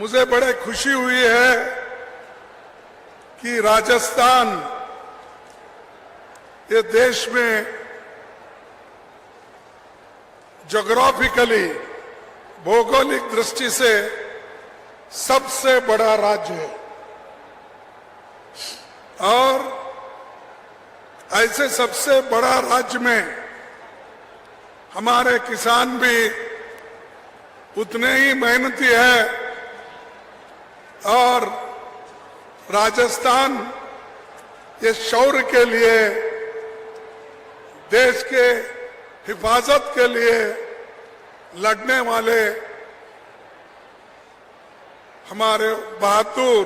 मुझे बड़े खुशी हुई है कि राजस्थान ये देश में ज्योग्राफिकली भौगोलिक दृष्टि से सबसे बड़ा राज्य है और ऐसे सबसे बड़ा राज्य में हमारे किसान भी उतने ही मेहनती है और राजस्थान ये शौर्य के लिए देश के हिफाजत के लिए लड़ने वाले हमारे बहादुर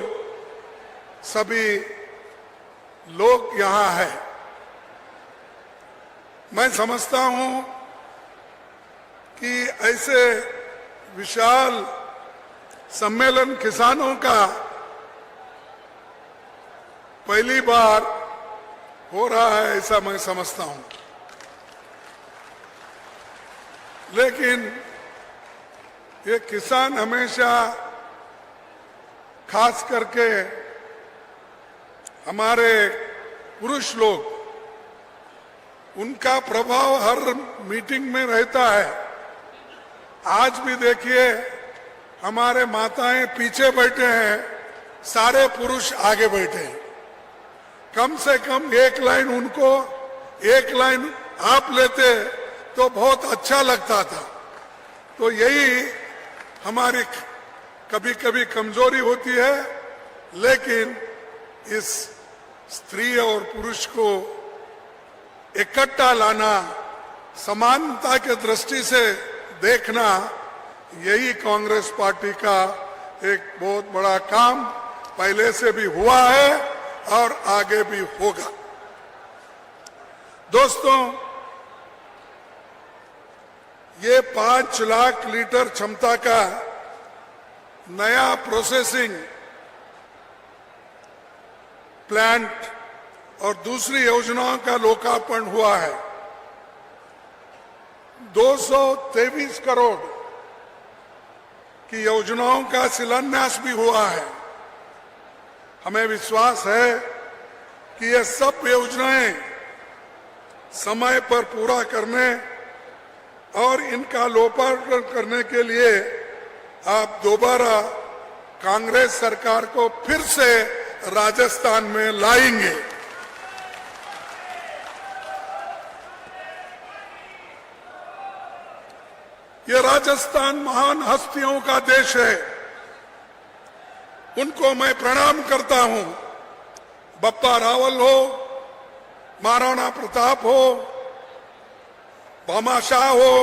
सभी लोग यहाँ हैं। मैं समझता हूँ कि ऐसे विशाल सम्मेलन किसानों का पहली बार हो रहा है, ऐसा मैं समझता हूँ। लेकिन ये किसान हमेशा खास करके हमारे पुरुष लोग, उनका प्रभाव हर मीटिंग में रहता है। आज भी देखिए हमारे माताएं पीछे बैठे हैं, सारे पुरुष आगे बैठे हैं। कम से कम एक लाइन उनको, एक लाइन आप लेते तो बहुत अच्छा लगता था। तो यही हमारी कभी कभी कमजोरी होती है, लेकिन इस स्त्री और पुरुष को इकट्ठा लाना, समानता के दृष्टि से देखना, यही कांग्रेस पार्टी का एक बहुत बड़ा काम पहले से भी हुआ है और आगे भी होगा। दोस्तों, ये 5 लाख लीटर क्षमता का नया प्रोसेसिंग प्लांट और दूसरी योजनाओं का लोकार्पण हुआ है। 223 करोड़ की योजनाओं का शिलान्यास भी हुआ है। हमें विश्वास है कि ये सब योजनाएं समय पर पूरा करने और इनका लोकार्पण करने के लिए आप दोबारा कांग्रेस सरकार को फिर से राजस्थान में लाएंगे। ये राजस्थान महान हस्तियों का देश है, उनको मैं प्रणाम करता हूं। बप्पा रावल हो, महाराणा प्रताप हो, भामाशाह हो,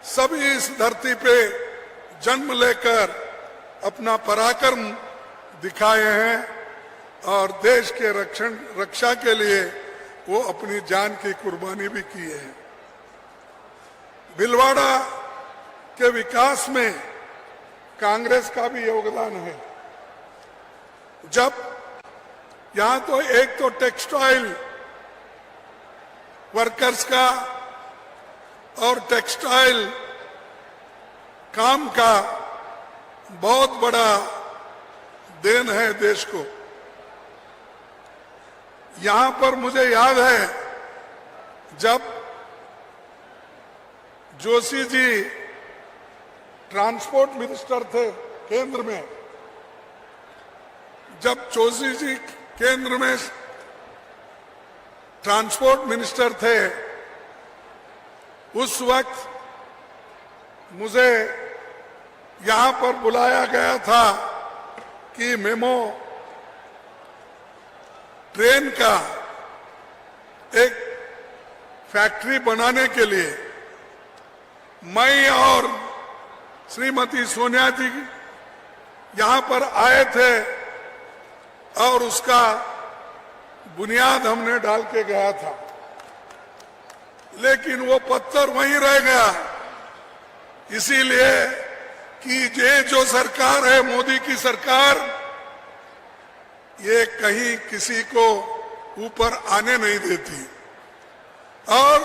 सभी इस धरती पे जन्म लेकर अपना पराक्रम दिखाए हैं और देश के रक्षा के लिए वो अपनी जान की कुर्बानी भी की है। भीलवाड़ा के विकास में कांग्रेस का भी योगदान है। जब यहां तो एक तो टेक्सटाइल वर्कर्स का और टेक्सटाइल काम का बहुत बड़ा देन है देश को। यहां पर मुझे याद है जब जोशी जी ट्रांसपोर्ट मिनिस्टर थे केंद्र में, जब जोशी जी केंद्र में ट्रांसपोर्ट मिनिस्टर थे, उस वक्त मुझे यहां पर बुलाया गया था कि मेमो ट्रेन का एक फैक्ट्री बनाने के लिए मैं और श्रीमती सोनिया जी यहां पर आए थे और उसका बुनियाद हमने डाल के गया था, लेकिन वो पत्थर वहीं रह गया। इसीलिए कि ये जो सरकार है, मोदी की सरकार, ये कहीं किसी को ऊपर आने नहीं देती और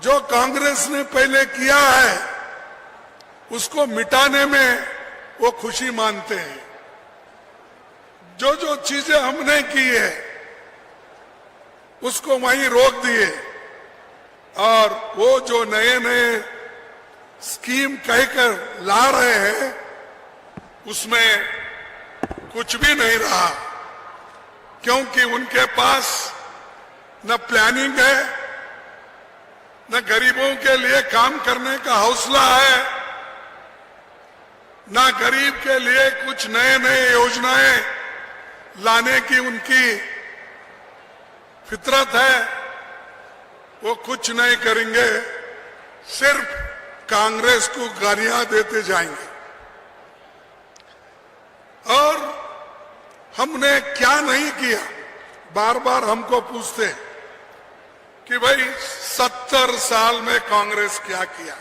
जो कांग्रेस ने पहले किया है उसको मिटाने में वो खुशी मानते हैं। जो जो चीजें हमने की है उसको वहीं रोक दिए और वो जो नए नए स्कीम कहकर ला रहे हैं उसमें कुछ भी नहीं रहा, क्योंकि उनके पास न प्लानिंग है, न गरीबों के लिए काम करने का हौसला है, न गरीब के लिए कुछ नए नए योजनाएं लाने की उनकी फितरत है। वो कुछ नहीं करेंगे, सिर्फ कांग्रेस को गालियां देते जाएंगे। और हमने क्या नहीं किया, बार बार हमको पूछते कि भाई 70 साल में कांग्रेस क्या किया।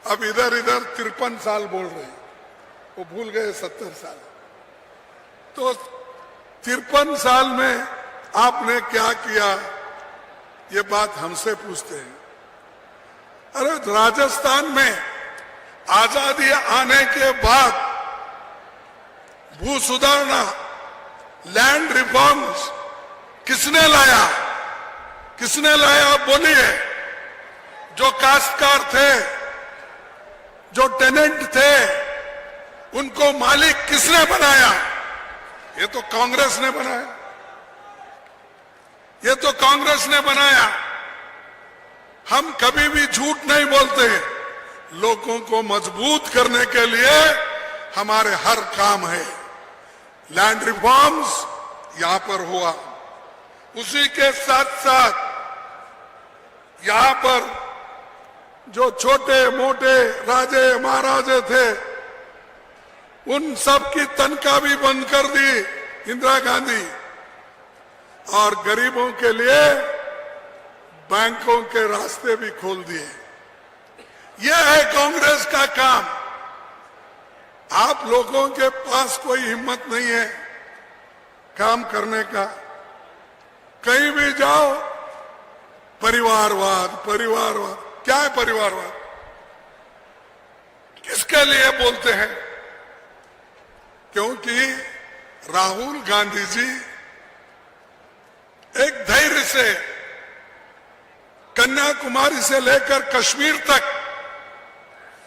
अब इधर 53 साल बोल रहे हैं, वो भूल गए 70 साल। तो 53 साल में आपने क्या किया, ये बात हमसे पूछते हैं। अरे राजस्थान में आजादी आने के बाद भू सुधारना, लैंड रिफॉर्म्स किसने लाया? किसने लाया आप बोलिए? जो काश्तकार थे, जो टेनेंट थे, उनको मालिक किसने बनाया? ये तो कांग्रेस ने बनाया। ये तो कांग्रेस ने बनाया। हम कभी भी झूठ नहीं बोलते। लोगों को मजबूत करने के लिए हमारे हर काम है। लैंड रिफॉर्म्स यहां पर हुआ, उसी के साथ साथ यहां पर जो छोटे मोटे राजे महाराजे थे उन सब की तनख्वाह भी बंद कर दी इंदिरा गांधी, और गरीबों के लिए बैंकों के रास्ते भी खोल दिए। यह है कांग्रेस का काम। आप लोगों के पास कोई हिम्मत नहीं है काम करने का। कहीं भी जाओ परिवारवाद, परिवारवाद। क्या है परिवारवाद? किसके लिए बोलते हैं? क्योंकि राहुल गांधी जी एक धैर्य से कन्याकुमारी से लेकर कश्मीर तक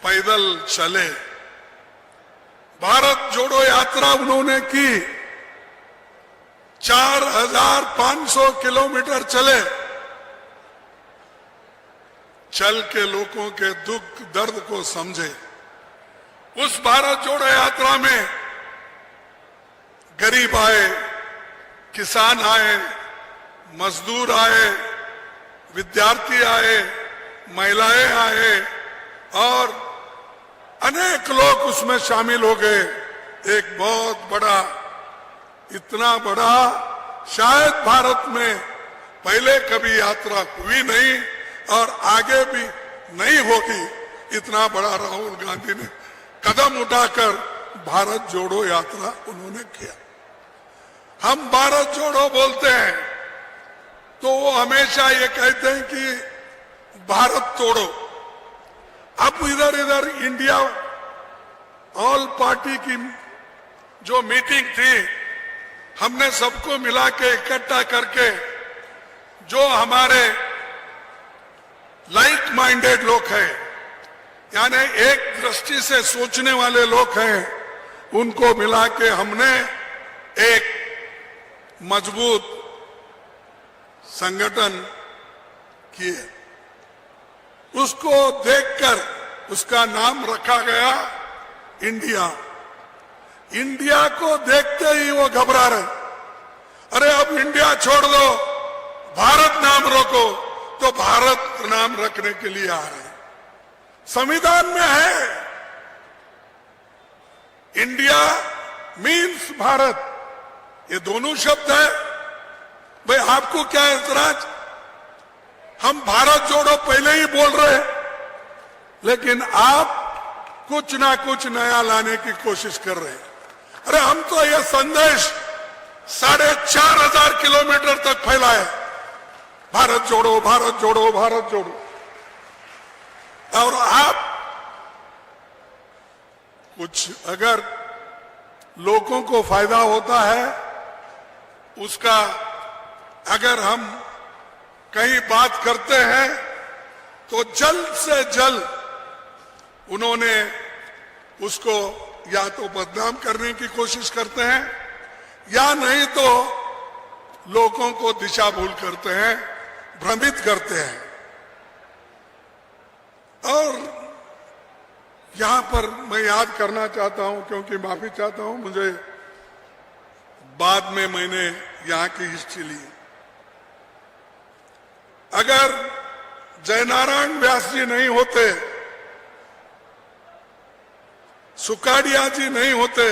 पैदल चले। भारत जोड़ो यात्रा उन्होंने की, 4500 किलोमीटर चले। चल के लोगों के दुख दर्द को समझे। उस भारत जोड़ो यात्रा में गरीब आए, किसान आए, मजदूर आए, विद्यार्थी आए, महिलाएं आए और अनेक लोग उसमें शामिल हो गए। एक बहुत बड़ा, इतना बड़ा शायद भारत में पहले कभी यात्रा हुई नहीं और आगे भी नहीं होगी। इतना बड़ा राहुल गांधी ने कदम उठाकर भारत जोड़ो यात्रा उन्होंने किया। हम भारत जोड़ो बोलते हैं तो वो हमेशा ये कहते हैं कि भारत तोड़ो। अब इधर इंडिया ऑल पार्टी की जो मीटिंग थी, हमने सबको मिला के इकट्ठा करके जो हमारे लाइक माइंडेड लोग हैं, यानी एक दृष्टि से सोचने वाले लोग हैं, उनको मिला के हमने एक मजबूत संगठन किए। उसको देखकर उसका नाम रखा गया इंडिया। इंडिया को देखते ही वो घबरा रहे। अरे अब इंडिया छोड़ दो, भारत नाम रखो, तो भारत नाम रखने के लिए आ रहे हैं। संविधान में है इंडिया मीन्स भारत, ये दोनों शब्द है। भाई आपको क्या ऐतराज? हम भारत जोड़ो पहले ही बोल रहे हैं, लेकिन आप कुछ ना कुछ नया लाने की कोशिश कर रहे हैं। अरे हम तो यह संदेश 4500 किलोमीटर तक फैला है, भारत जोड़ो, भारत जोड़ो, भारत जोड़ो। और आप कुछ अगर लोगों को फायदा होता है उसका, अगर हम कहीं बात करते हैं तो जल्द से जल्द उन्होंने उसको या तो बदनाम करने की कोशिश करते हैं या नहीं तो लोगों को दिशा भूल करते हैं, भ्रमित करते हैं। और यहां पर मैं याद करना चाहता हूं, क्योंकि माफी चाहता हूं, मुझे बाद में मैंने यहां की हिस्ट्री ली। अगर जयनारायण व्यास जी नहीं होते, सुकाड़िया जी नहीं होते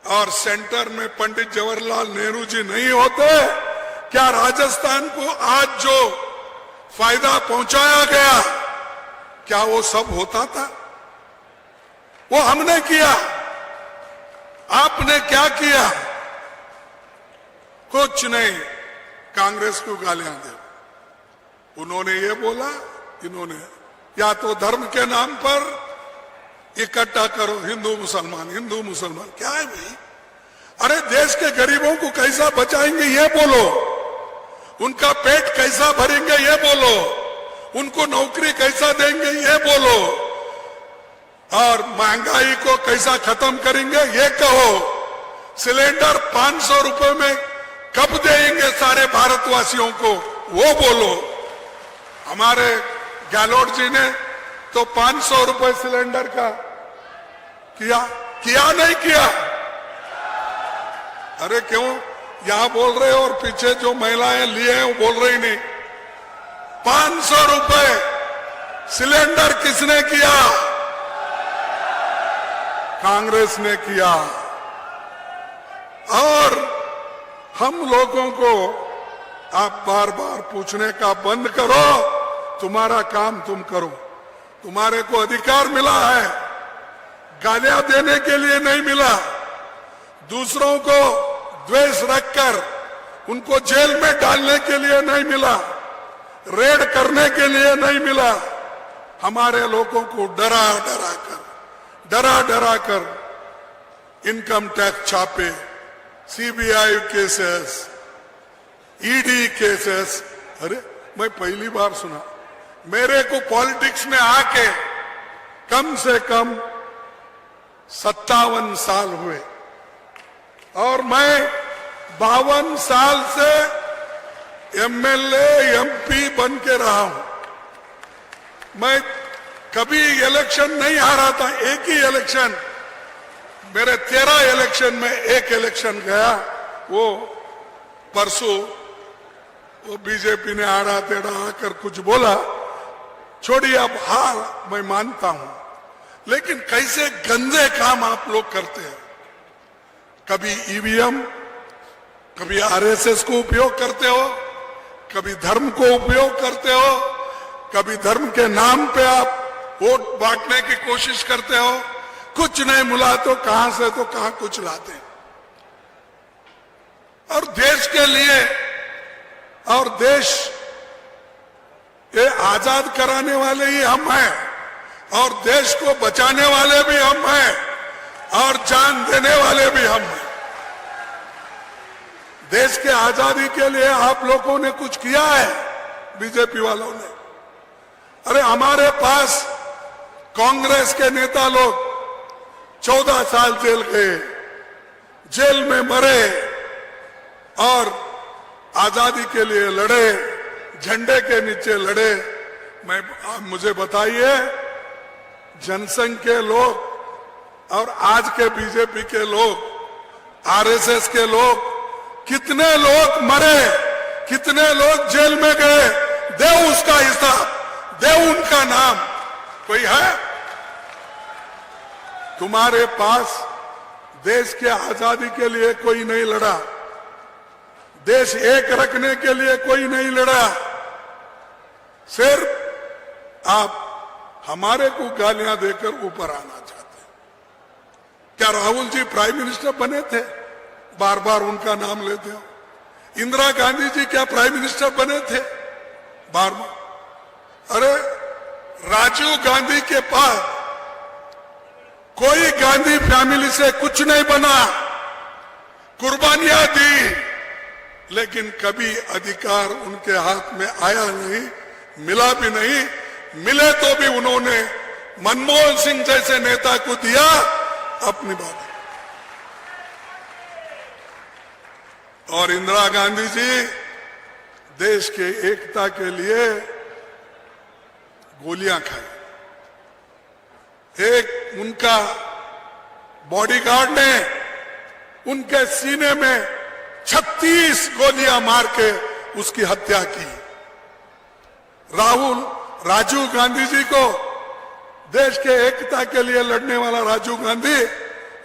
और सेंटर में पंडित जवाहरलाल नेहरू जी नहीं होते, क्या राजस्थान को आज जो फायदा पहुंचाया गया क्या वो सब होता था? वो हमने किया। आपने क्या किया? कुछ नहीं। कांग्रेस को गालियां दे। उन्होंने ये बोला, इन्होंने या तो धर्म के नाम पर इकट्ठा करो हिंदू मुसलमान, हिंदू मुसलमान। क्या है भाई? अरे देश के गरीबों को कैसा बचाएंगे ये बोलो, उनका पेट कैसा भरेंगे ये बोलो, उनको नौकरी कैसा देंगे ये बोलो, और महंगाई को कैसा खत्म करेंगे ये कहो। सिलेंडर 500 रुपए में कब देंगे सारे भारतवासियों को वो बोलो। हमारे गहलोत जी ने तो 500 रुपए सिलेंडर का किया नहीं किया? अरे क्यों यहां बोल रहे हो और पीछे जो महिलाएं लिए हैं वो बोल रही नहीं? 500 रुपए सिलेंडर किसने किया? कांग्रेस ने किया। और हम लोगों को आप बार बार पूछने का बंद करो, तुम्हारा काम तुम करो। तुम्हारे को अधिकार मिला है, गालियां देने के लिए नहीं मिला। दूसरों को द्वेष रखकर उनको जेल में डालने के लिए नहीं मिला, रेड करने के लिए नहीं मिला। हमारे लोगों को डरा डरा कर इनकम टैक्स छापे, सीबीआई केसेस, ईडी केसेस। अरे मैं पहली बार सुना। मेरे को पॉलिटिक्स में आके कम से कम 57 साल हुए और मैं 52 साल से एमएलए एमपी बन के रहा हूं। मैं कभी इलेक्शन नहीं हारा था। एक ही इलेक्शन, मेरे 13 इलेक्शन में एक इलेक्शन गया, वो परसों वो बीजेपी ने आड़ा टेढ़ा आकर कुछ बोला। छोड़िए, अब हार मैं मानता हूं, लेकिन कैसे गंदे काम आप लोग करते हैं। कभी ईवीएम, कभी आरएसएस को उपयोग करते हो, कभी धर्म को उपयोग करते हो, कभी धर्म के नाम पे आप वोट बांटने की कोशिश करते हो। कुछ नहीं मिला तो कहां से तो कहां कुछ लाते। और देश के लिए, और देश ये आजाद कराने वाले ही हम हैं और देश को बचाने वाले भी हम हैं और जान देने वाले भी हम हैं। देश के आजादी के लिए आप लोगों ने कुछ किया है, बीजेपी वालों ने? अरे हमारे पास कांग्रेस के नेता लोग 14 साल जेल गए, जेल में मरे और आजादी के लिए लड़े, झंडे के नीचे लड़े। मुझे बताइए, जनसंघ के लोग और आज के बीजेपी के लोग, आरएसएस के लोग, कितने लोग मरे, कितने लोग जेल में गए? दे उसका हिसाब, दे उनका नाम। कोई है? तुम्हारे पास देश के आजादी के लिए कोई नहीं लड़ा, देश एक रखने के लिए कोई नहीं लड़ा। सिर्फ आप हमारे को गालियां देकर ऊपर आना चाहते हैं। क्या राहुल जी प्राइम मिनिस्टर बने थे? बार बार उनका नाम लेते हो। इंदिरा गांधी जी क्या प्राइम मिनिस्टर बने थे? बार बार। अरे राजीव गांधी के पास कोई गांधी फैमिली से कुछ नहीं बना, कुर्बानियां दी, लेकिन कभी अधिकार उनके हाथ में आया नहीं, मिला भी नहीं। मिले तो भी उन्होंने मनमोहन सिंह जैसे नेता को दिया अपनी बात। और इंदिरा गांधी जी देश के एकता के लिए गोलियां खाई। एक उनका बॉडीगार्ड ने उनके सीने में 36 गोलियां मार के उसकी हत्या की। राजीव गांधी जी को, देश के एकता के लिए लड़ने वाला राजीव गांधी,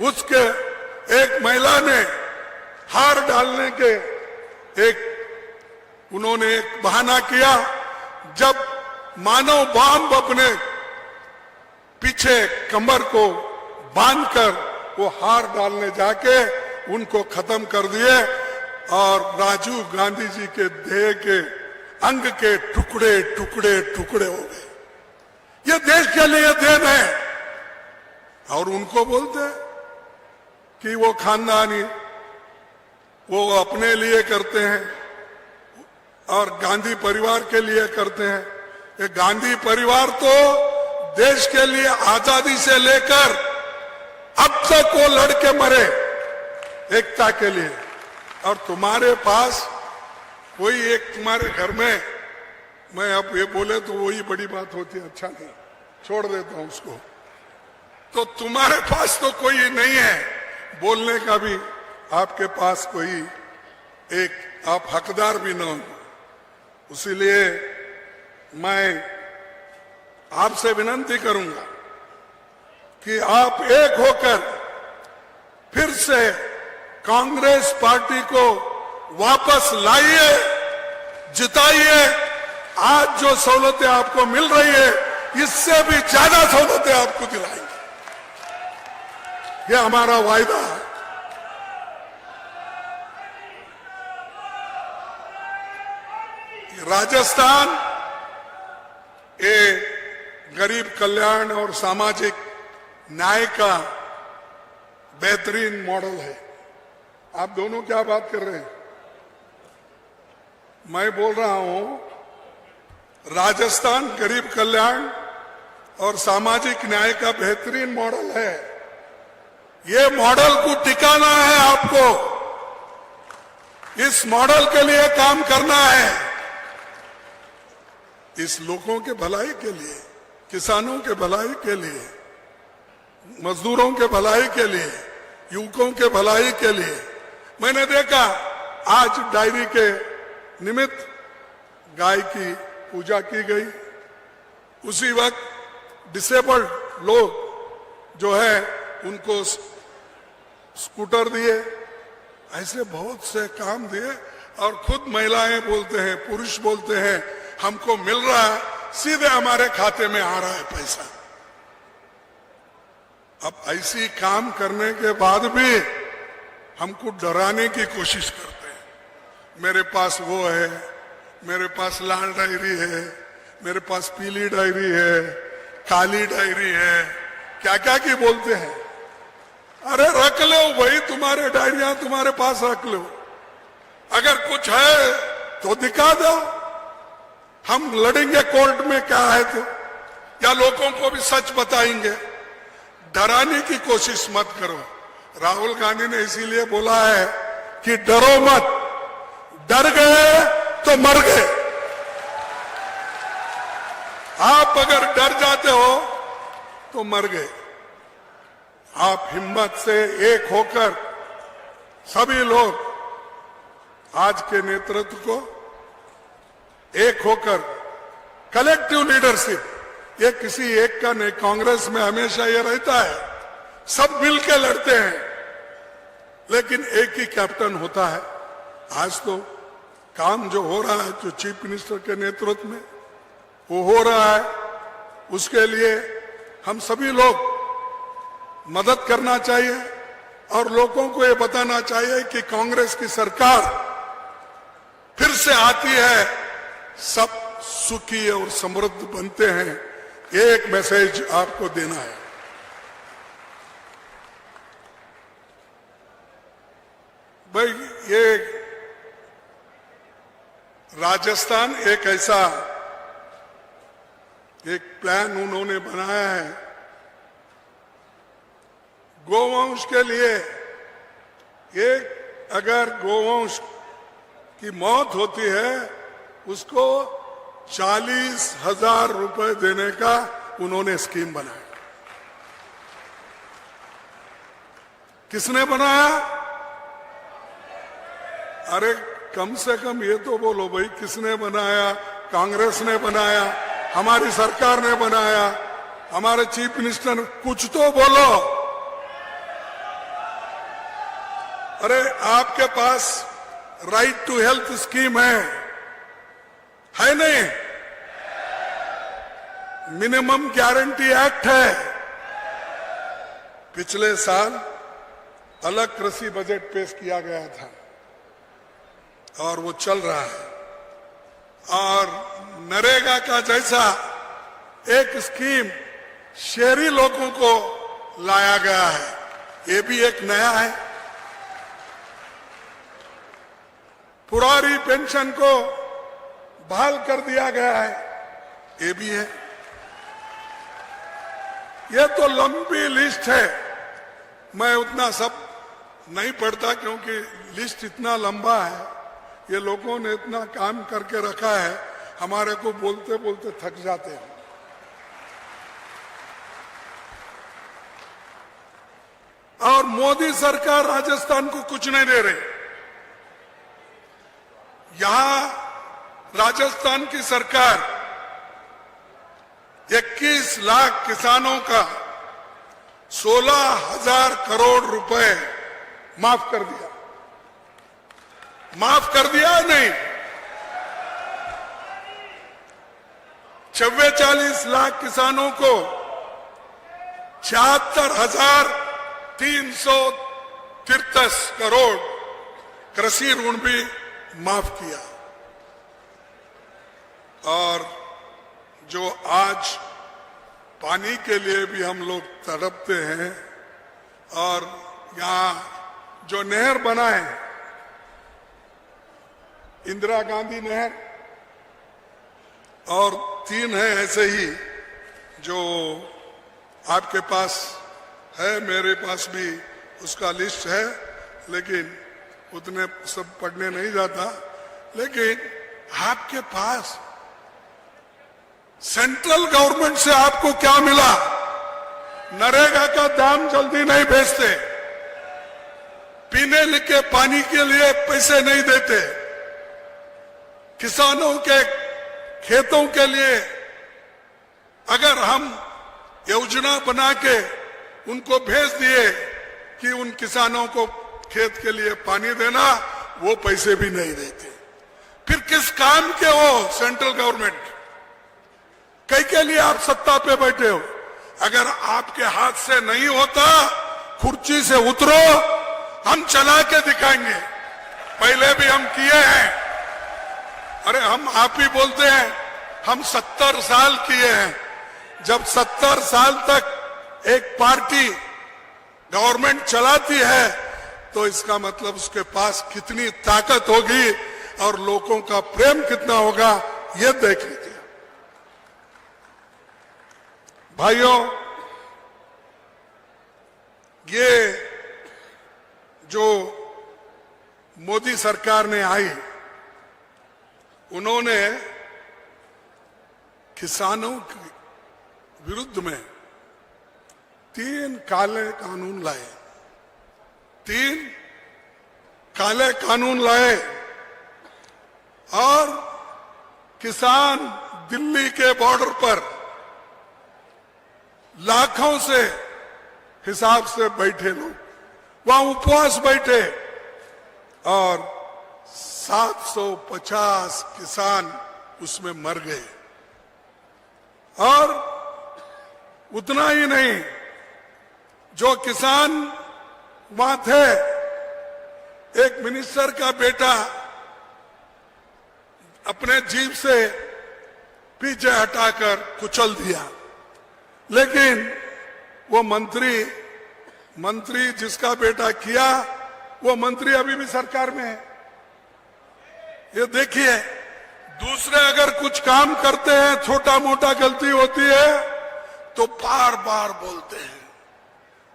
उसके एक महिला ने हार डालने के उन्होंने एक बहाना किया। जब मानव बम अपने पीछे कमर को बांधकर वो हार डालने जाके उनको खत्म कर दिए और राजीव गांधी जी के देह के अंग के टुकड़े टुकड़े टुकड़े हो गए। ये देश के लिए देन है। और उनको बोलते कि वो खानदानी, वो अपने लिए करते हैं और गांधी परिवार के लिए करते हैं। ये गांधी परिवार तो देश के लिए आजादी से लेकर अब तक वो लड़के मरे एकता के लिए। और तुम्हारे पास कोई एक तुम्हारे घर में, मैं अब ये बोले तो वही बड़ी बात होती है, अच्छा नहीं, छोड़ देता हूं उसको। तो तुम्हारे पास तो कोई नहीं है बोलने का भी, आपके पास कोई एक आप हकदार भी न हो। इसीलिए मैं आपसे विनती करूंगा कि आप एक होकर फिर से कांग्रेस पार्टी को वापस लाइए, जिताइए। आज जो सहूलतें आपको मिल रही है, इससे भी ज्यादा सहूलतें आपको दिलाएंगे। ये हमारा वायदा है। राजस्थान ये गरीब कल्याण और सामाजिक न्याय का बेहतरीन मॉडल है। आप दोनों क्या बात कर रहे हैं? मैं बोल रहा हूं राजस्थान गरीब कल्याण और सामाजिक न्याय का बेहतरीन मॉडल है। ये मॉडल को टिकाना है आपको, इस मॉडल के लिए काम करना है। इस लोगों के भलाई के लिए, किसानों के भलाई के लिए, मजदूरों के भलाई के लिए, युवकों के भलाई के लिए। मैंने देखा आज डायरी के निमित्त गाय की पूजा की गई, उसी वक्त डिसेबल्ड लोग जो है उनको स्कूटर दिए, ऐसे बहुत से काम दिए। और खुद महिलाएं बोलते हैं, पुरुष बोलते हैं, हमको मिल रहा है, सीधे हमारे खाते में आ रहा है पैसा। अब ऐसी काम करने के बाद भी हमको डराने की कोशिश करते हैं। मेरे पास वो है, मेरे पास लाल डायरी है, मेरे पास पीली डायरी है, काली डायरी है, क्या क्या की बोलते हैं। अरे रख लो भाई, तुम्हारे डायरियां तुम्हारे पास रख लो। अगर कुछ है तो दिखा दो, हम लड़ेंगे कोर्ट में, क्या है तो, या लोगों को भी सच बताएंगे। डराने की कोशिश मत करो। राहुल गांधी ने इसीलिए बोला है कि डरो मत, डर गए तो मर गए। आप अगर डर जाते हो तो मर गए। आप हिम्मत से एक होकर सभी लोग आज के नेतृत्व को एक होकर, कलेक्टिव लीडरशिप, ये किसी एक का नहीं, कांग्रेस में हमेशा ये रहता है सब मिलकर लड़ते हैं लेकिन एक ही कैप्टन होता है। आज तो काम जो हो रहा है, जो चीफ मिनिस्टर के नेतृत्व में वो हो रहा है, उसके लिए हम सभी लोग मदद करना चाहिए और लोगों को ये बताना चाहिए कि कांग्रेस की सरकार फिर से आती है, सब सुखी और समृद्ध बनते हैं। एक मैसेज आपको देना है। भाई ये राजस्थान एक ऐसा एक प्लान उन्होंने बनाया है गोवंश के लिए। एक अगर गोवंश की मौत होती है उसको 40,000 रुपए देने का उन्होंने स्कीम बनाया। किसने बनाया? अरे कम से कम ये तो बोलो भाई, किसने बनाया? कांग्रेस ने बनाया, हमारी सरकार ने बनाया, हमारे चीफ मिनिस्टर ने, कुछ तो बोलो। अरे आपके पास राइट टू हेल्थ स्कीम है नहीं? मिनिमम गारंटी एक्ट है। पिछले साल अलग कृषि बजट पेश किया गया था और वो चल रहा है। और नरेगा का जैसा एक स्कीम शहरी लोगों को लाया गया है, ये भी एक नया है। पुरानी पेंशन को बहाल कर दिया गया है, ये भी है। ये तो लंबी लिस्ट है, मैं उतना सब नहीं पढ़ता क्योंकि लिस्ट इतना लंबा है। ये लोगों ने इतना काम करके रखा है, हमारे को बोलते बोलते थक जाते हैं। और मोदी सरकार राजस्थान को कुछ नहीं दे रही। यहां राजस्थान की सरकार 21 लाख किसानों का 16,000 करोड़ रुपए माफ कर दिया। माफ कर दिया नहीं? 44 लाख किसानों को 76,333 करोड़ कृषि ऋण भी माफ किया। और जो आज पानी के लिए भी हम लोग तड़पते हैं, और यहां जो नहर बना है, इंदिरा गांधी नहर, और 3 है ऐसे ही जो आपके पास है, मेरे पास भी उसका लिस्ट है, लेकिन उतने सब पढ़ने नहीं जाता। लेकिन आपके पास सेंट्रल गवर्नमेंट से आपको क्या मिला? नरेगा का दाम जल्दी नहीं भेजते, पीने के पानी के लिए पैसे नहीं देते, किसानों के खेतों के लिए अगर हम योजना बना के उनको भेज दिए कि उन किसानों को खेत के लिए पानी देना, वो पैसे भी नहीं देते। फिर किस काम के हो सेंट्रल गवर्नमेंट? कई के लिए आप सत्ता पे बैठे हो? अगर आपके हाथ से नहीं होता, कुर्सी से उतरो, हम चला के दिखाएंगे। पहले भी हम किए हैं। अरे हम आप ही बोलते हैं हम 70 साल किए हैं। जब 70 साल तक एक पार्टी गवर्नमेंट चलाती है तो इसका मतलब उसके पास कितनी ताकत होगी और लोगों का प्रेम कितना होगा, ये देख लीजिए। भाइयों, ये जो मोदी सरकार ने आई, उन्होंने किसानों के विरुद्ध में 3 काले कानून लाए। 3 काले कानून लाए और किसान दिल्ली के बॉर्डर पर लाखों से हिसाब से बैठे लोग वहां उपवास बैठे और 750 किसान उसमें मर गए। और उतना ही नहीं, जो किसान वहां थे, एक मिनिस्टर का बेटा अपने जीप से पीछे हटाकर कुचल दिया। लेकिन वो मंत्री जिसका बेटा किया, वो मंत्री अभी भी सरकार में है। ये देखिए, दूसरे अगर कुछ काम करते हैं, छोटा मोटा गलती होती है तो बार बार बोलते हैं।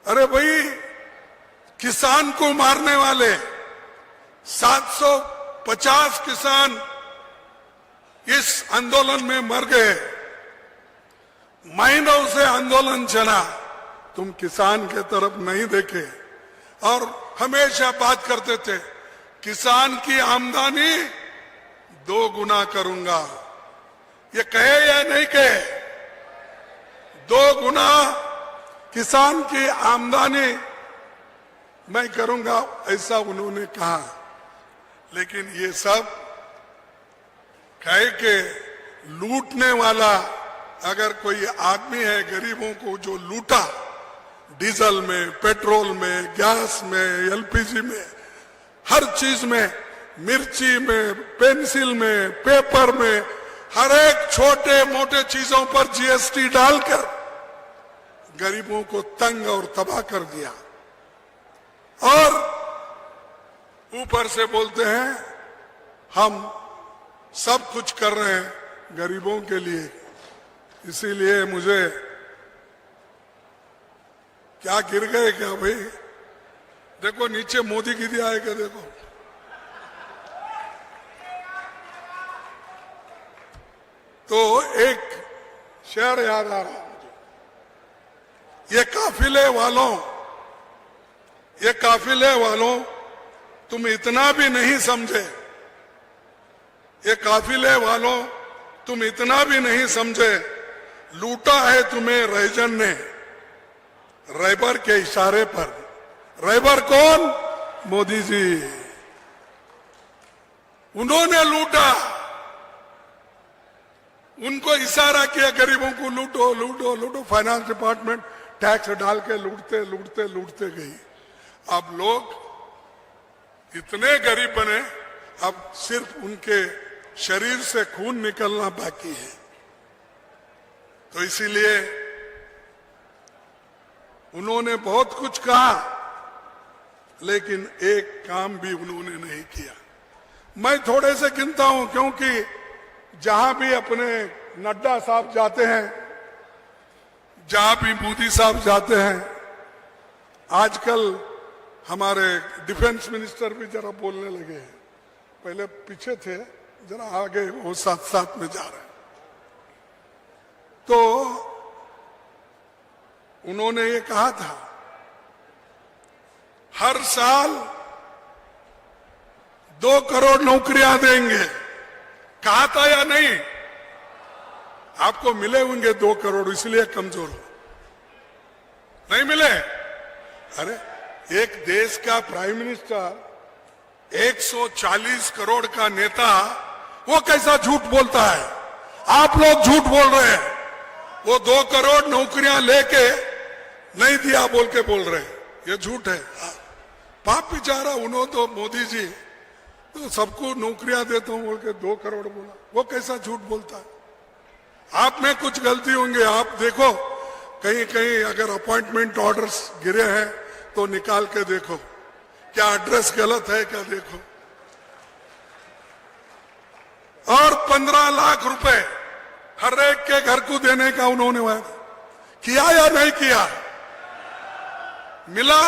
अरे भाई, किसान को मारने वाले 750 किसान इस आंदोलन में मर गए, महीनों से आंदोलन चला, तुम किसान के तरफ नहीं देखे और हमेशा बात करते थे किसान की आमदनी 2 गुना करूंगा। ये कहे या नहीं कहे? 2 गुना किसान की आमदनी मैं करूंगा, ऐसा उन्होंने कहा। लेकिन ये सब कहे के लूटने वाला अगर कोई आदमी है, गरीबों को जो लूटा, डीजल में, पेट्रोल में, गैस में, एलपीजी में, हर चीज में, मिर्ची में, पेंसिल में, पेपर में, हर एक छोटे मोटे चीजों पर जीएसटी डालकर गरीबों को तंग और तबाह कर दिया। और ऊपर से बोलते हैं हम सब कुछ कर रहे हैं गरीबों के लिए। इसीलिए मुझे क्या गिर गए क्या भाई? देखो नीचे मोदी गिरी आएगा, देखो। तो एक शेर याद आ रहा है मुझे, ये काफिले वालों तुम इतना भी नहीं समझे, ये काफिले वालों तुम इतना भी नहीं समझे, लूटा है तुम्हें रैजन ने रैबर के इशारे पर। रैबर कौन? मोदी जी। उन्होंने लूटा, उनको इशारा किया गरीबों को लूटो लूटो लूटो। फाइनेंस डिपार्टमेंट टैक्स डाल के लूटते लूटते लूटते गई। अब लोग इतने गरीब बने, अब सिर्फ उनके शरीर से खून निकलना बाकी है। तो इसीलिए उन्होंने बहुत कुछ कहा, लेकिन एक काम भी उन्होंने नहीं किया। मैं थोड़े से गिनता हूं, क्योंकि जहां भी अपने नड्डा साहब जाते हैं, जहां भी मोदी साहब जाते हैं, आजकल हमारे डिफेंस मिनिस्टर भी जरा बोलने लगे हैं। पहले पीछे थे, जरा आगे वो साथ साथ में जा रहे हैं। तो उन्होंने ये कहा था हर साल 2 करोड़ नौकरियां देंगे। कहा था या नहीं? आपको मिले होंगे 2 करोड़, इसलिए कमजोर हो। नहीं मिले? अरे एक देश का प्राइम मिनिस्टर 140 करोड़ का नेता, वो कैसा झूठ बोलता है? आप लोग झूठ बोल रहे हैं। वो 2 करोड़ नौकरियां लेके नहीं दिया बोल के बोल रहे हैं, ये झूठ है। पाप बेचारा, उन्होंने तो मोदी जी तो सबको नौकरियां देता हूं बोल के 2 करोड़ बोला। वो कैसा झूठ बोलता है? आप में कुछ गलती होंगे। आप देखो कहीं कहीं अगर अपॉइंटमेंट ऑर्डर्स गिरे हैं तो निकाल के देखो, क्या एड्रेस गलत है क्या, देखो। और 15 लाख रुपए हर एक के घर को देने का उन्होंने वादा किया या नहीं किया? मिला?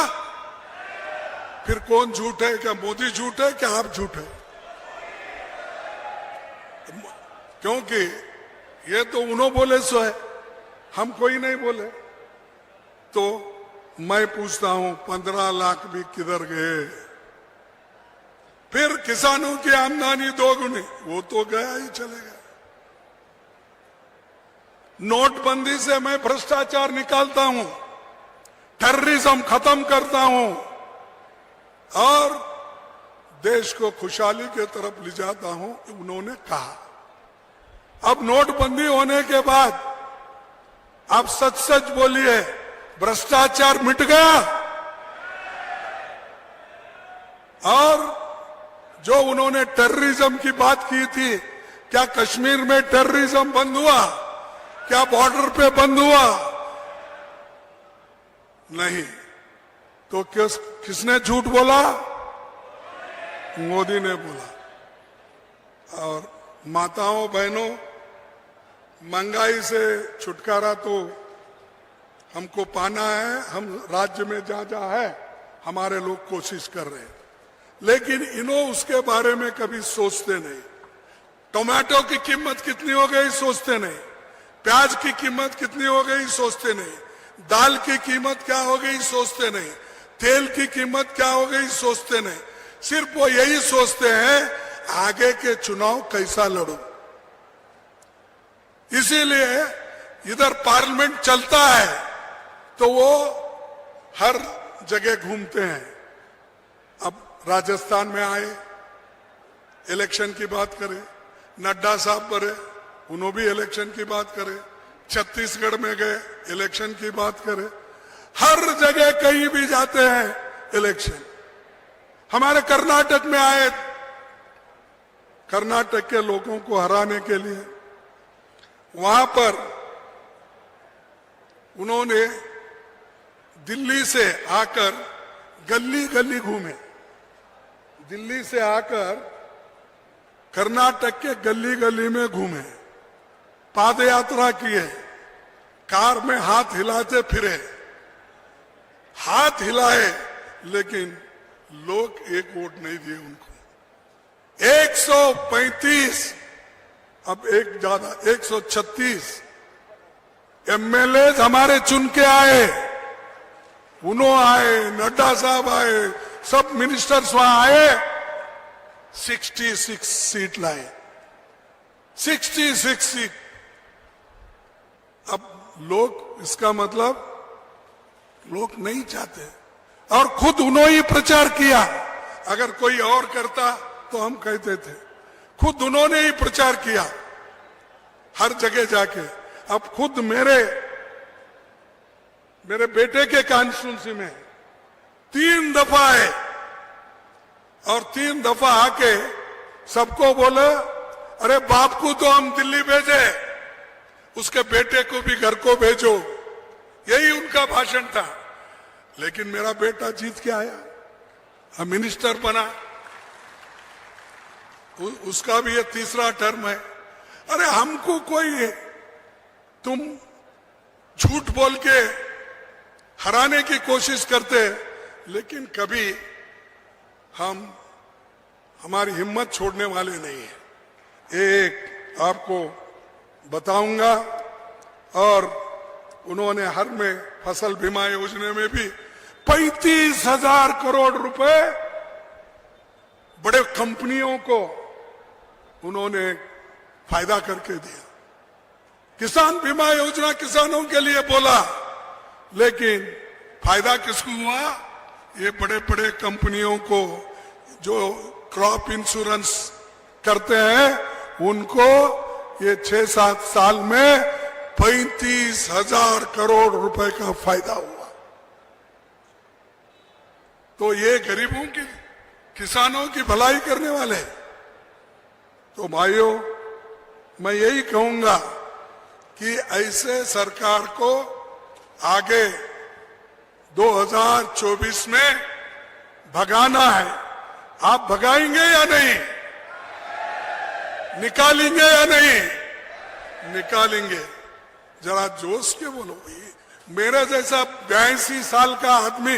फिर कौन झूठ है? क्या मोदी झूठ है? क्या आप झूठ है? क्योंकि ये तो उन्होंने बोले सो है, हम कोई नहीं बोले। तो मैं पूछता हूं 15 लाख भी किधर गए? फिर किसानों की आमदनी 2 गुनी, वो तो गया ही चले गया। नोटबंदी से मैं भ्रष्टाचार निकालता हूं, टेररिज्म खत्म करता हूं और देश को खुशहाली के तरफ ले जाता हूं, उन्होंने कहा। अब नोटबंदी होने के बाद आप सच सच बोलिए, भ्रष्टाचार मिट गया? और जो उन्होंने टेररिज्म की बात की थी, क्या कश्मीर में टेररिज्म बंद हुआ? क्या बॉर्डर पे बंद हुआ? नहीं। तो किसने झूठ बोला? मोदी ने बोला। और माताओं बहनों, महंगाई से छुटकारा तो हमको पाना है। हम राज्य में जहां जहां है हमारे लोग कोशिश कर रहे हैं, लेकिन इन्हों उसके बारे में कभी सोचते नहीं। टोमेटो की कीमत कितनी हो गई सोचते नहीं, प्याज की कीमत कितनी हो गई सोचते नहीं, दाल की कीमत क्या हो गई सोचते नहीं, तेल की कीमत क्या हो गई सोचते नहीं। सिर्फ वो यही सोचते हैं आगे के चुनाव कैसा लड़ूं। इसीलिए इधर पार्लियामेंट चलता है तो वो हर जगह घूमते हैं। अब राजस्थान में आए, इलेक्शन की बात करें, नड्डा साहब बने, उन्होंने भी इलेक्शन की बात करें, छत्तीसगढ़ में गए, इलेक्शन की बात करें, हर जगह कहीं भी जाते हैं इलेक्शन। हमारे कर्नाटक में आए, कर्नाटक के लोगों को हराने के लिए वहां पर उन्होंने दिल्ली से आकर गली गली घूमे, दिल्ली से आकर कर्नाटक के गली गली में घूमे, पाद यात्रा किए, कार में हाथ हिलाते फिरे, हाथ हिलाए, लेकिन लोग एक वोट नहीं दिए उनको। 135, अब एक ज्यादा 136 एमएलए हमारे चुन के आए, उन्होंने आए, नड्डा साहब आए, सब मिनिस्टर्स वहां आए, 66 सीट लाए, 66 सीट। अब लोग, इसका मतलब लोग नहीं चाहते, और खुद उन्होंने ही प्रचार किया। अगर कोई और करता तो हम कहते थे, खुद उन्होंने ही प्रचार किया हर जगह जाके। अब खुद मेरे बेटे के कॉन्स्टिट्यूंसी में 3 दफा आए, और 3 दफा आके सबको बोले, अरे बाप को तो हम दिल्ली भेजे, उसके बेटे को भी घर को भेजो, यही उनका भाषण था। लेकिन मेरा बेटा जीत के आया, मिनिस्टर बना, उसका भी ये 3रा टर्म है। अरे हमको कोई, तुम झूठ बोल के हराने की कोशिश करते, लेकिन कभी हम हमारी हिम्मत छोड़ने वाले नहीं है। एक आपको बताऊंगा, और उन्होंने हर में फसल बीमा योजना में भी 35,000 करोड़ रुपए बड़े कंपनियों को उन्होंने फायदा करके दिया। किसान बीमा योजना किसानों के लिए बोला, लेकिन फायदा किसको हुआ? ये बड़े बड़े कंपनियों को जो क्रॉप इंश्योरेंस करते हैं, उनको ये 6-7 साल में 35,000 करोड़ रुपए का फायदा हुआ। तो ये गरीबों की, किसानों की भलाई करने वाले। तो भाइयों, मैं यही कहूंगा कि ऐसे सरकार को आगे 2024 में भगाना है। आप भगाएंगे या नहीं? निकालेंगे या नहीं? निकालेंगे। जरा जोश के बोलो भाई। मेरे जैसा 82 साल का आदमी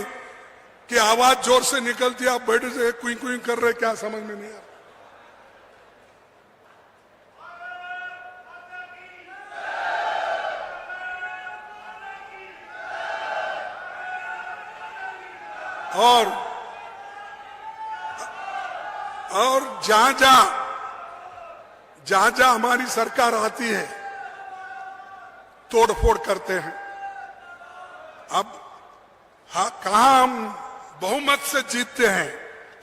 की आवाज जोर से निकलती है, आप बैठे से कुई कुई कर रहे, क्या समझ में नहीं आ रहा। और जहां जहां हमारी सरकार आती है, तोड़फोड़ करते हैं। अब कहां हम बहुमत से जीतते हैं?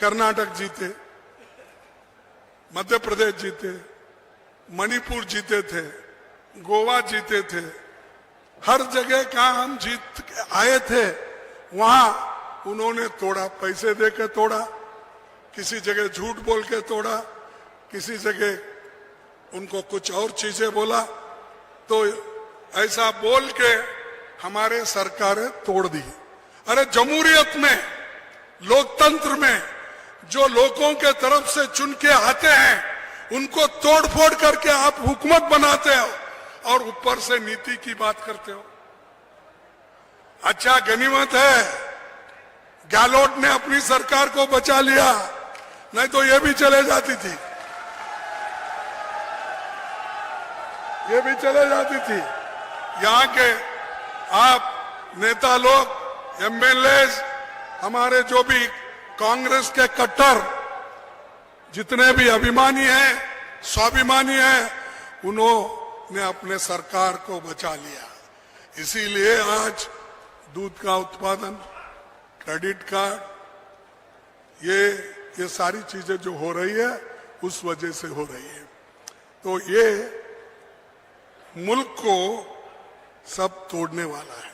कर्नाटक जीते, मध्य प्रदेश जीते, मणिपुर जीते थे, गोवा जीते थे, हर जगह कहां हम जीत आए थे, वहां उन्होंने तोड़ा, पैसे देकर तोड़ा, किसी जगह झूठ बोल के तोड़ा, किसी जगह उनको कुछ और चीजें बोला। तो ऐसा बोल के हमारे सरकारें तोड़ दी। अरे जमहूरियत में, लोकतंत्र में जो लोगों के तरफ से चुन के आते हैं उनको तोड़फोड़ करके आप हुकूमत बनाते हो और ऊपर से नीति की बात करते हो। अच्छा गनीमत है गहलोत ने अपनी सरकार को बचा लिया, नहीं तो ये भी चले जाती थी, ये भी चले जाती थी। यहाँ के आप नेता लोग, एमएलए, हमारे जो भी कांग्रेस के कट्टर जितने भी अभिमानी हैं, स्वाभिमानी हैं, उन्होंने अपने सरकार को बचा लिया। इसीलिए आज दूध का उत्पादन, क्रेडिट कार्ड, ये सारी चीजें जो हो रही है उस वजह से हो रही है। तो ये मुल्क को सब तोड़ने वाला है।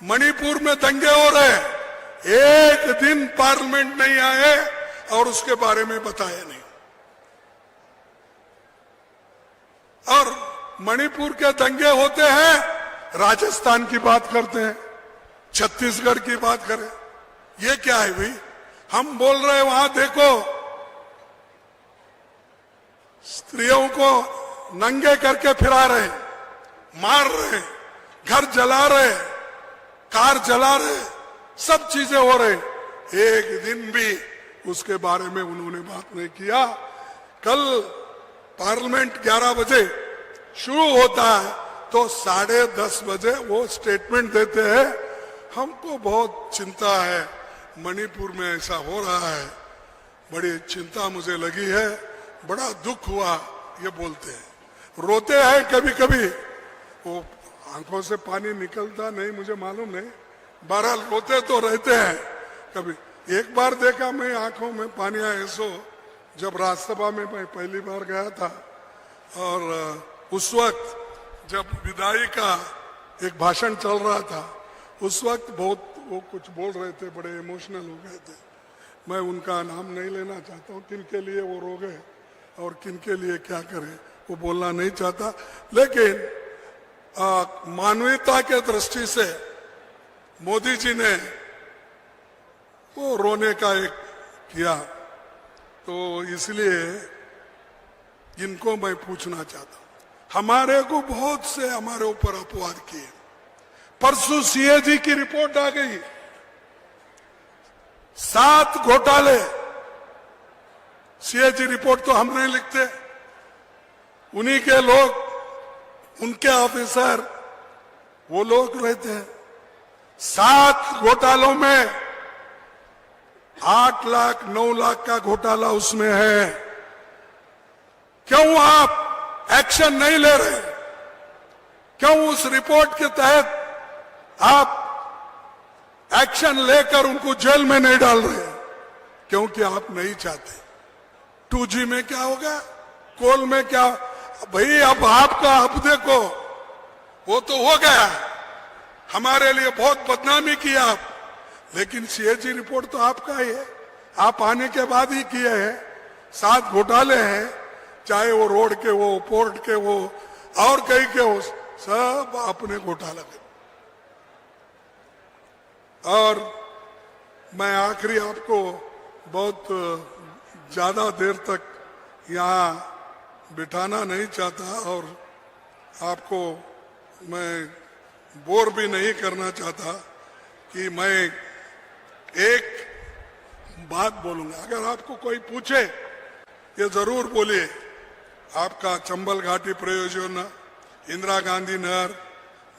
मणिपुर में दंगे हो रहे हैं, एक दिन पार्लियामेंट नहीं आए और उसके बारे में बताया नहीं। और मणिपुर के दंगे होते हैं, राजस्थान की बात करते हैं, छत्तीसगढ़ की बात करें, ये क्या है भाई? हम बोल रहे हैं वहां देखो स्त्रियों को नंगे करके फिरा रहे, मार रहे, घर जला रहे, कार जला रहे, सब चीजें हो रही। एक दिन भी उसके बारे में उन्होंने बात नहीं किया। कल पार्लियामेंट 11 बजे शुरू होता है तो 10:30 बजे वो स्टेटमेंट देते हैं, हमको बहुत चिंता है, मणिपुर में ऐसा हो रहा है, बड़ी चिंता मुझे लगी है, बड़ा दुख हुआ, ये बोलते हैं। रोते हैं कभी कभी, वो आंखों से पानी निकलता नहीं मुझे मालूम नहीं, बहरहाल रोते तो रहते हैं। कभी एक बार देखा मैं आंखों में पानी आया सो जब राज्यसभा में मैं पहली बार गया था, और उस वक्त जब विदाई का एक भाषण चल रहा था, उस वक्त बहुत वो कुछ बोल रहे थे, बड़े इमोशनल हो गए थे। मैं उनका नाम नहीं लेना चाहता हूँ, किन के लिए वो रो गए और किन के लिए क्या करें वो बोलना नहीं चाहता, लेकिन मानवीयता के दृष्टि से मोदी जी ने वो रोने का एक किया, तो इसलिए इनको मैं पूछना चाहता हूं। हमारे को बहुत से हमारे ऊपर अपवाद किए। परसों सीएजी की रिपोर्ट आ गई, 7 घोटाले। सीएजी रिपोर्ट तो हम नहीं लिखते, उन्हीं के लोग, उनके ऑफिसर, वो लोग रहते हैं। 7 घोटालों में 8 लाख 9 लाख का घोटाला उसमें है। क्यों आप एक्शन नहीं ले रहे? क्यों उस रिपोर्ट के तहत आप एक्शन लेकर उनको जेल में नहीं डाल रहे? क्योंकि आप नहीं चाहते। 2G में क्या होगा, कोल में क्या भाई, अब आपका अब देखो, वो तो हो गया, हमारे लिए बहुत बदनामी किया आप, लेकिन सीएजी रिपोर्ट तो आपका ही है, आप आने के बाद ही किए हैं। 7 घोटाले हैं, चाहे वो रोड के हो, पोर्ट के हो, और कहीं के हो, सब अपने घोटाला के। और मैं आखिरी आपको बहुत ज्यादा देर तक यहाँ बिठाना नहीं चाहता और आपको मैं बोर भी नहीं करना चाहता कि मैं एक बात बोलूंगा। अगर आपको कोई पूछे ये जरूर बोलिए। आपका चंबल घाटी परियोजना, इंदिरा गांधी नहर,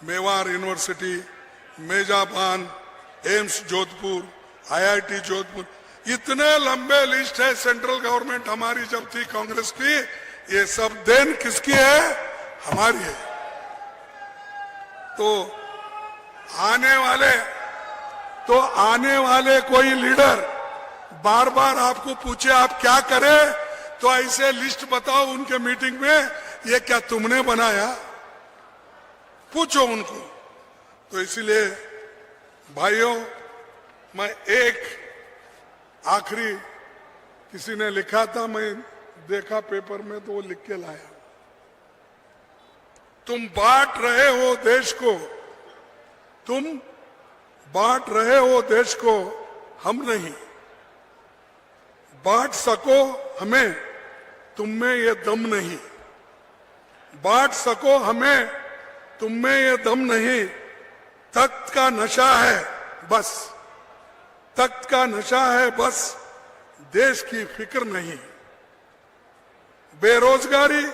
मेवाड़ यूनिवर्सिटी, मेजापान, एम्स जोधपुर, आईआईटी जोधपुर, इतने लंबे लिस्ट है। सेंट्रल गवर्नमेंट हमारी जब थी कांग्रेस की, ये सब देन किसकी है? हमारी है। तो आने वाले कोई लीडर बार बार आपको पूछे आप क्या करें, तो ऐसे लिस्ट बताओ उनके मीटिंग में, ये क्या तुमने बनाया? पूछो उनको। तो इसलिए भाइयों, मैं एक आखिरी, किसी ने लिखा था, मैं देखा पेपर में तो वो लिख के लाया, तुम बांट रहे हो देश को, तुम बांट रहे हो देश को, हम नहीं। बांट सको हमें, तुम में ये दम नहीं। बांट सको हमें, तुम में ये दम नहीं। तख्त का नशा है बस, तख्त का नशा है बस, देश की फिक्र नहीं। बेरोजगारी,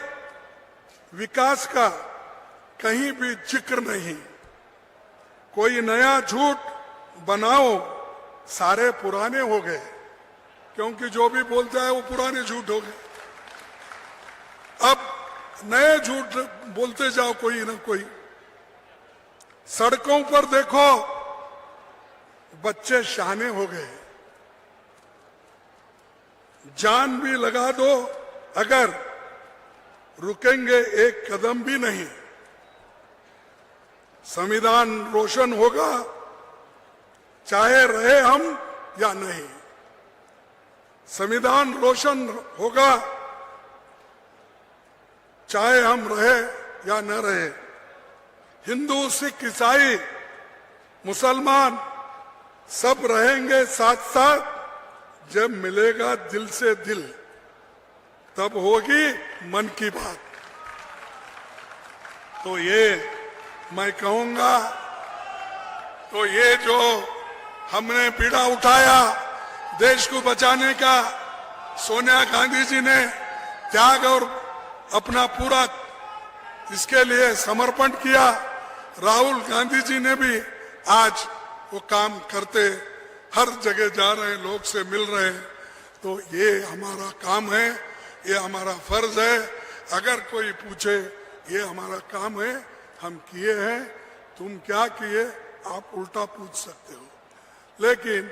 विकास का कहीं भी जिक्र नहीं। कोई नया झूठ बनाओ, सारे पुराने हो गए, क्योंकि जो भी बोलता है वो पुराने झूठ हो गए। अब नए झूठ बोलते जाओ कोई ना कोई। सड़कों पर देखो, बच्चे शाने हो गए। जान भी लगा दो अगर, रुकेंगे एक कदम भी नहीं। संविधान रोशन होगा चाहे रहे हम या नहीं। संविधान रोशन होगा चाहे हम रहे या न रहे। हिंदू, सिख, ईसाई, मुसलमान सब रहेंगे साथ साथ। जब मिलेगा दिल से दिल, तब होगी मन की बात। तो ये मैं कहूंगा, तो ये जो हमने पीड़ा उठाया देश को बचाने का, सोनिया गांधी जी ने त्याग और अपना पूरा इसके लिए समर्पण किया। राहुल गांधी जी ने भी आज वो काम करते, हर जगह जा रहे हैं, लोग से मिल रहे हैं। तो ये हमारा काम है, ये हमारा फर्ज है। अगर कोई पूछे, ये हमारा काम है, हम किए हैं, तुम क्या किए, आप उल्टा पूछ सकते हो। लेकिन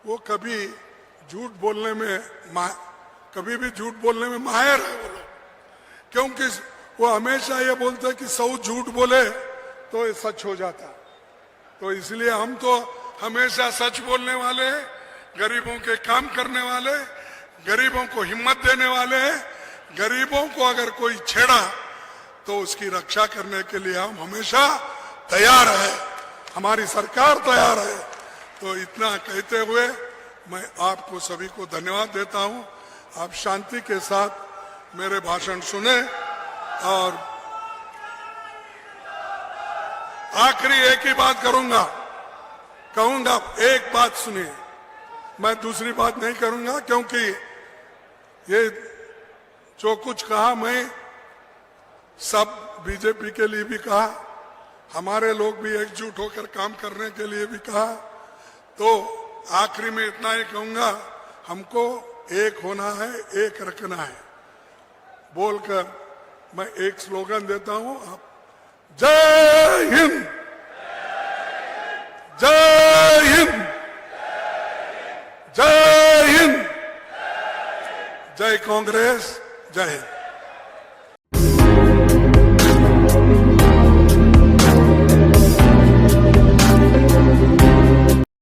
वो कभी झूठ बोलने में कभी भी झूठ बोलने में माहिर है वो लोग, क्योंकि वो हमेशा ये बोलते हैं कि 100 झूठ बोले तो ये सच हो जाता। तो इसलिए हम तो हमेशा सच बोलने वाले हैं, गरीबों के काम करने वाले, गरीबों को हिम्मत देने वाले हैं। गरीबों को अगर कोई छेड़ा तो उसकी रक्षा करने के लिए हम हमेशा तैयार है, हमारी सरकार तैयार है। तो इतना कहते हुए मैं आपको सभी को धन्यवाद देता हूं। आप शांति के साथ मेरे भाषण सुने। और आखिरी एक ही बात कहूंगा, एक बात सुनिए, मैं दूसरी बात नहीं करूंगा, क्योंकि ये जो कुछ कहा मैं सब बीजेपी के लिए भी कहा, हमारे लोग भी एकजुट होकर काम करने के लिए भी कहा। तो आखिरी में इतना ही कहूंगा, हमको एक होना है, एक रखना है बोलकर मैं एक स्लोगन देता हूं। आप जय हिंद, जय हिंद, जय हिंद, जय कांग्रेस, जय हिंद।